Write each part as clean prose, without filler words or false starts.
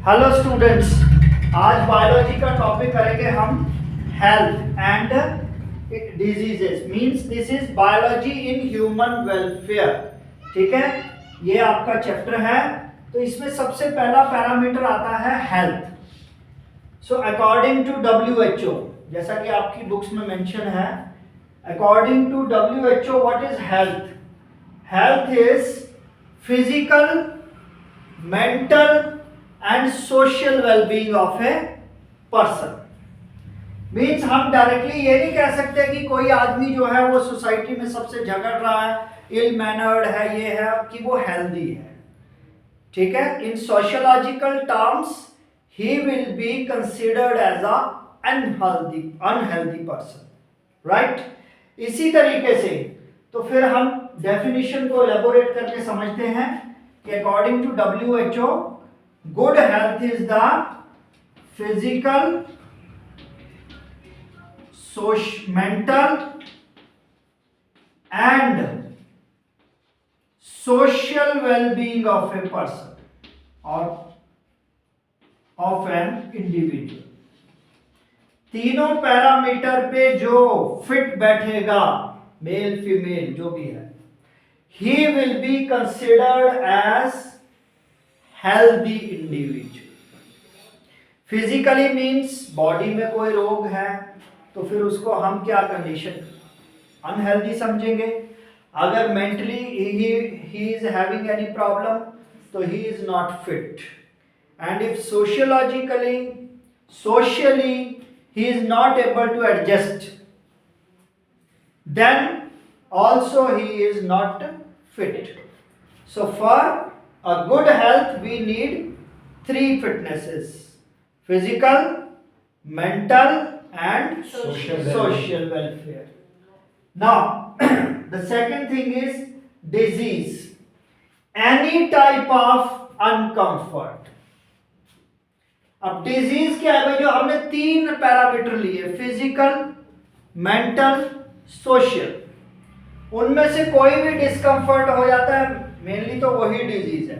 Hello students, आज biology का topic करेंगे हम health and diseases. Means this is biology in human welfare. ठीक है, ये आपका चैप्टर है। तो इसमें सबसे पहला पैरामीटर आता है health. So according to WHO, जैसा कि आपकी बुक्स में मेंशन है, according to WHO what is health? Health is physical, mental and social wellbeing of a person. Means हम डायरेक्टली ये नहीं कह सकते कि कोई आदमी जो है वो सोसाइटी में सबसे झगड़ रहा है, इल मैनर्ड है, ये है कि वो हेल्दी है। ठीक है, in sociological terms he will be considered as a unhealthy person, right. इसी तरीके से तो फिर हम डेफिनेशन को एलेबोरेट करके समझते हैं कि according to WHO good health is the physical, mental and social well-being of a person or of an individual। तीनों पैरामीटर पे जो फिट बैठेगा, मेल फीमेल जो भी है, he will be considered as healthy individual. Physically means body में कोई रोग है तो फिर उसको हम क्या कंडीशन, अनहेल्दी समझेंगे। अगर mentally he is having any problem तो he is not fit. And if sociologically socially he is not able to adjust, then also he is not fit। So for a good health we need three fitnesses: physical, mental and social welfare। Now the second thing is disease, any type of uncomfort। अब disease क्या है भाई? जो हमने तीन parameter लिए, physical, mental, social, उनमें से कोई भी डिस्कम्फर्ट हो जाता है, मेनली तो वही डिजीज है।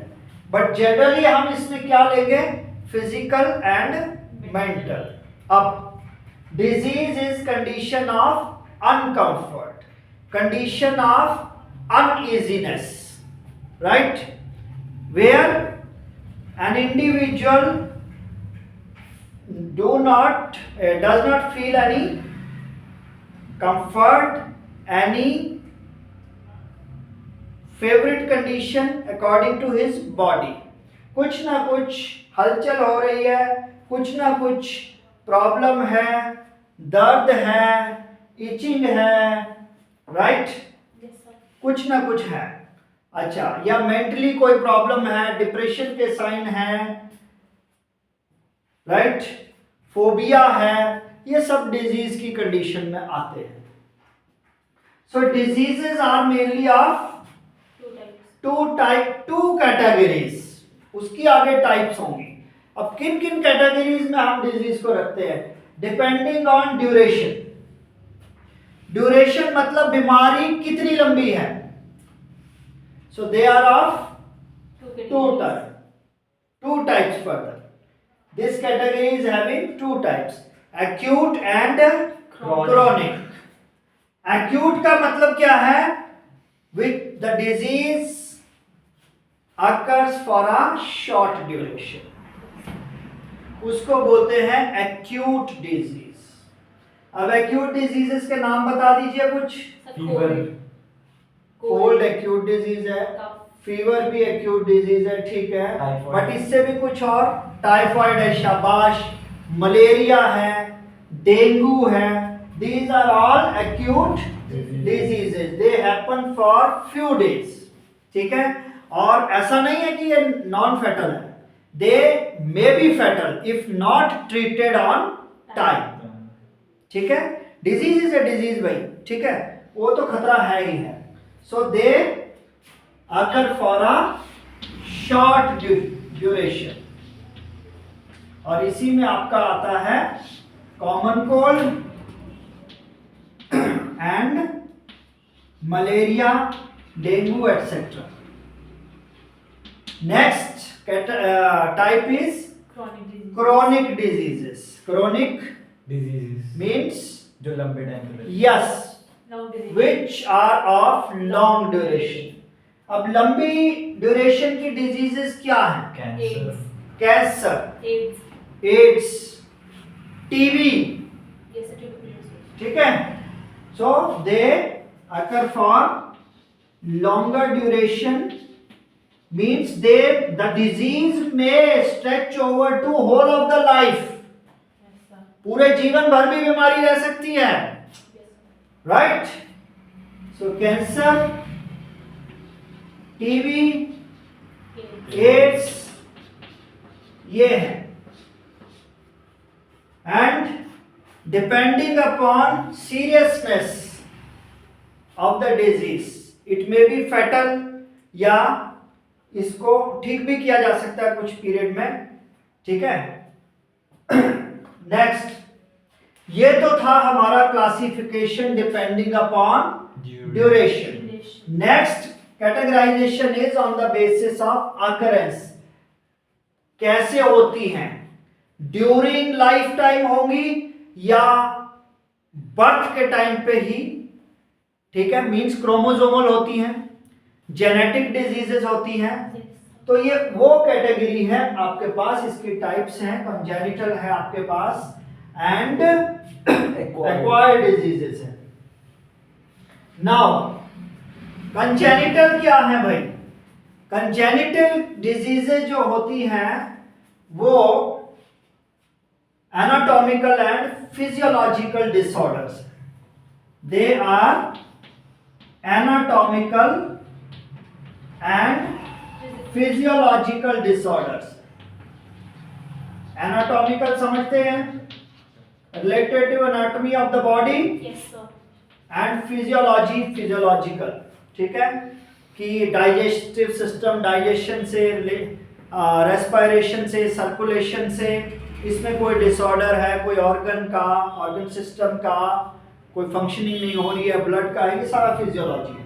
बट जनरली हम इसमें क्या लेंगे? Physical and mental. अब disease is condition of uncomfort, condition of uneasiness, right, where an individual does not feel any comfort, any favourite condition according to his body. कुछ ना कुछ हलचल हो रही है, कुछ ना कुछ प्रॉब्लम है, दर्द है, इचिंग है, राइट, कुछ ना कुछ है। अच्छा, या मेंटली कोई प्रॉब्लम है, डिप्रेशन के साइन है, राइट, फोबिया है, ये सब डिजीज की कंडीशन में आते हैं। So diseases are mainly of two categories, उसकी आगे टाइप्स होंगी। अब किन किन कैटेगरीज में हम डिजीज को रखते हैं? Depending on duration. ड्यूरेशन मतलब बीमारी कितनी लंबी है। So they are of two types further. This category is having two types, acute and chronic. Acute का मतलब क्या है? With the disease occurs for a short duration, उसको बोलते हैं एक्यूट डिजीज। अब एक्यूट डिजीजेस के नाम बता दीजिए कुछ। फीवर, कोल्ड एक्यूट डिजीज है, फीवर भी एक्यूट डिजीज है, ठीक है, बट इससे भी कुछ और, टाइफाइड है, शाबाश, मलेरिया है, डेंगू है, these are all acute diseases, they happen for few days. ठीक है, और ऐसा नहीं है कि ये नॉन फैटल है, they may be fatal if not treated on time. ठीक है, डिजीज इज ए डिजीज भाई, ठीक है, वो तो खतरा है ही है। So they occur for a short duration. और इसी में आपका आता है common cold and malaria, dengue etcetera. Next type is chronic diseases. Chronic Diseases means जो लंबे टाइम तक yes, which are of long duration. अब लंबी ड्यूरेशन की डिजीजेस क्या है? कैंसर कैंसर, एड्स, टीबी, ठीक है. So they occur for longer duration means the disease may stretch over to whole of the life. पूरे जीवन भर भी बीमारी रह सकती है, राइट. सो कैंसर, टीबी, एड्स ये है. And depending upon seriousness of the disease it may be fatal, या इसको ठीक भी किया जा सकता है कुछ पीरियड में, ठीक है. नेक्स्ट, ये तो था हमारा classification depending upon duration. Next categorisation is on the basis of occurrence. कैसे होती हैं? ड्यूरिंग लाइफ टाइम होंगी या बर्थ के टाइम पे ही, ठीक है. मींस क्रोमोसोमल होती हैं, जेनेटिक डिजीजेस होती हैं. तो ये वो कैटेगरी है आपके पास. इसकी टाइप्स हैं, कंजेनिटल है आपके पास एंड एक्वायर्ड डिजीजेस है. नाउ कंजेनिटल क्या है भाई? कंजेनिटल डिजीजेस जो होती हैं वो anatomical and physiological disorders. They are anatomical and physiological disorders. Anatomical समझते हैं, related to anatomy of the body. Yes sir. And physiological, ठीक है, कि डाइजेस्टिव सिस्टम, डाइजेशन से, रेस्पिरेशन से, सर्कुलेशन से, इसमें कोई डिसऑर्डर है, कोई ऑर्गन का, ऑर्गन सिस्टम का कोई फंक्शनिंग नहीं हो रही है, ब्लड का है, ये सारा फिजियोलॉजी है,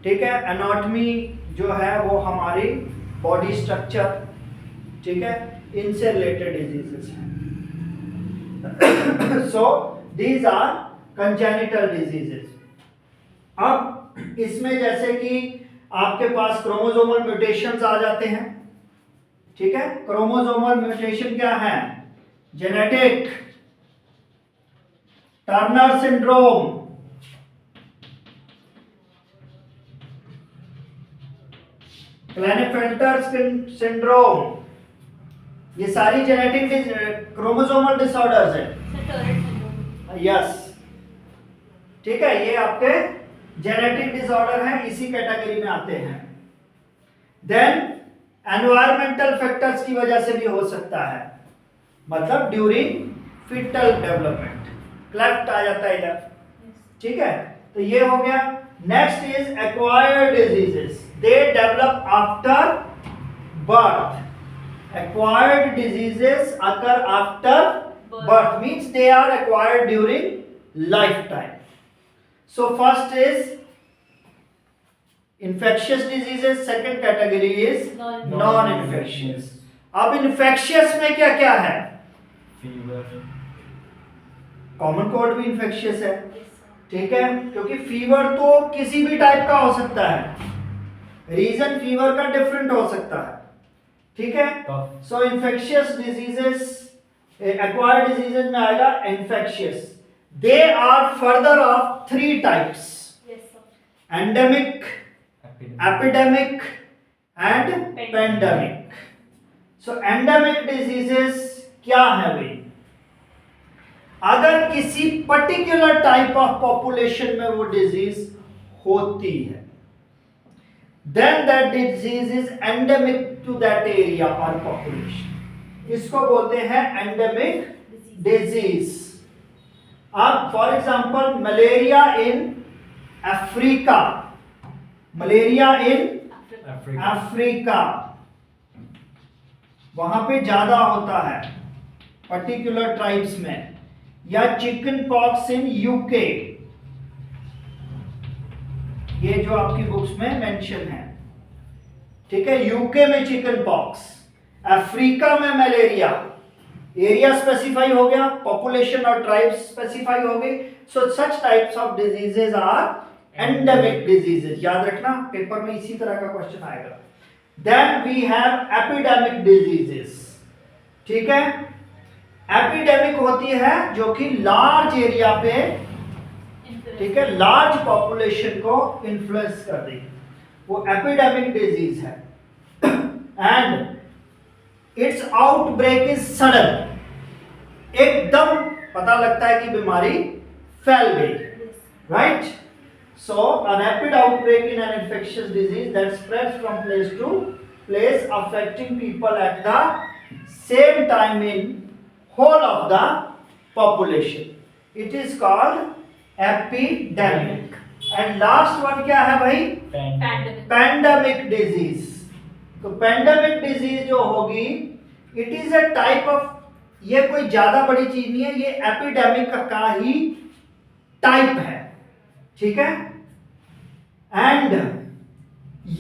ठीक है. एनाटॉमी जो है वो हमारी बॉडी स्ट्रक्चर, ठीक है, इनसे रिलेटेड डिजीजेस हैं. So these are congenital diseases. अब इसमें जैसे कि आपके पास क्रोमोसोमल म्यूटेशंस आ जाते हैं, ठीक है. क्रोमोसोमल म्यूटेशन क्या है? जेनेटिक, टर्नर सिंड्रोम, क्लेनेफेल्टर सिंड्रोम, ये सारी जेनेटिक क्रोमोसोमल डिसऑर्डर्स हैं. यस, ठीक है, ये आपके जेनेटिक डिसऑर्डर हैं, इसी कैटेगरी में आते हैं. देन एनवायरमेंटल फैक्टर्स की वजह से भी हो सकता है, मतलब ड्यूरिंग फीटल डेवलपमेंट. क्लेफ्ट आ जाता है इधर, ठीक है. तो ये हो गया. Next is acquired diseases. They develop after birth. Acquired diseases occur after birth means they are acquired during lifetime. So first is infectious diseases, second category is non infectious. अब infectious में क्या क्या है? Fever, common cold भी infectious है, ठीक है, क्योंकि फीवर तो किसी भी टाइप का हो सकता है, रीजन फीवर का डिफरेंट हो सकता है, ठीक है. सो infectious diseases, acquired diseases में आएगा infectious. They are further of three types. Yes sir. Endemic, epidemic and pandemic. So endemic diseases क्या है भाई? अगर किसी पर्टिकुलर टाइप ऑफ पॉपुलेशन में वो डिजीज होती है, then that disease is endemic to that area or population. इसको बोलते हैं endemic disease. अब for example malaria in Africa, malaria in Africa, वहां पे ज्यादा होता है पर्टिकुलर ट्राइब्स में. या चिकन पॉक्स इन यूके, ये जो आपकी बुक्स में मेंशन है, ठीक है, यूके में चिकन पॉक्स. अफ्रीका में मलेरिया, एरिया स्पेसिफाई हो गया, पॉपुलेशन और ट्राइब स्पेसिफाई हो गई. So such types of diseases are endemic diseases. याद रखना, पेपर में इसी तरह का क्वेश्चन आएगा. Then we have epidemic diseases. ठीक है, एपिडेमिक होती है जो कि लार्ज एरिया पे, ठीक है, लार्ज पॉपुलेशन को इन्फ्लुएंस कर देगी, वो एपिडेमिक डिजीज है. And it's outbreak is sudden. एकदम पता लगता है कि बीमारी फैल गई. Right. So a rapid outbreak in an infectious disease that spreads from place to place, affecting people at the same time in whole of the population. It is called epidemic. And last one क्या है भाई? Pandemic disease. तो pandemic disease जो होगी, it is a type of, ये कोई ज्यादा बड़ी चीज नहीं है, ये एपिडेमिक का ही टाइप है. ठीक है. एंड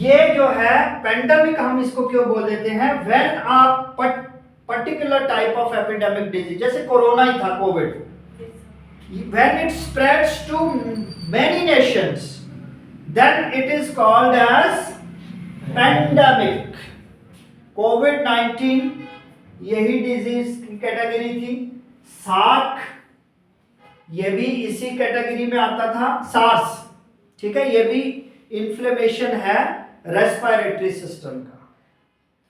ये जो है पैंडेमिक, हम इसको क्यों बोल देते हैं, व्हेन आप particular type of epidemic disease, जैसे कोरोना ही था, COVID, when it spreads to many nations, then it is called as pandemic. कोविड-19 यही डिजीज की कैटेगरी थी. सार्क ये भी इसी कैटेगरी में आता था. सार्स, ठीक है, ये भी इन्फ्लेमेशन है रेस्पिरेटरी सिस्टम का.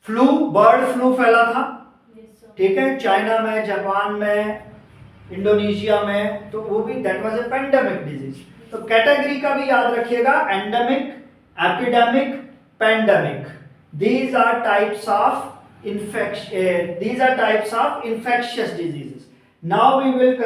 फ्लू, बर्ड फ्लू फैला था. ठीक है, चाइना में, जापान में, इंडोनेशिया में, तो वो भी that was a pandemic disease. तो कैटेगरी का भी याद रखिएगा, endemic, epidemic, pandemic. These are types of infectious diseases. Now we will consider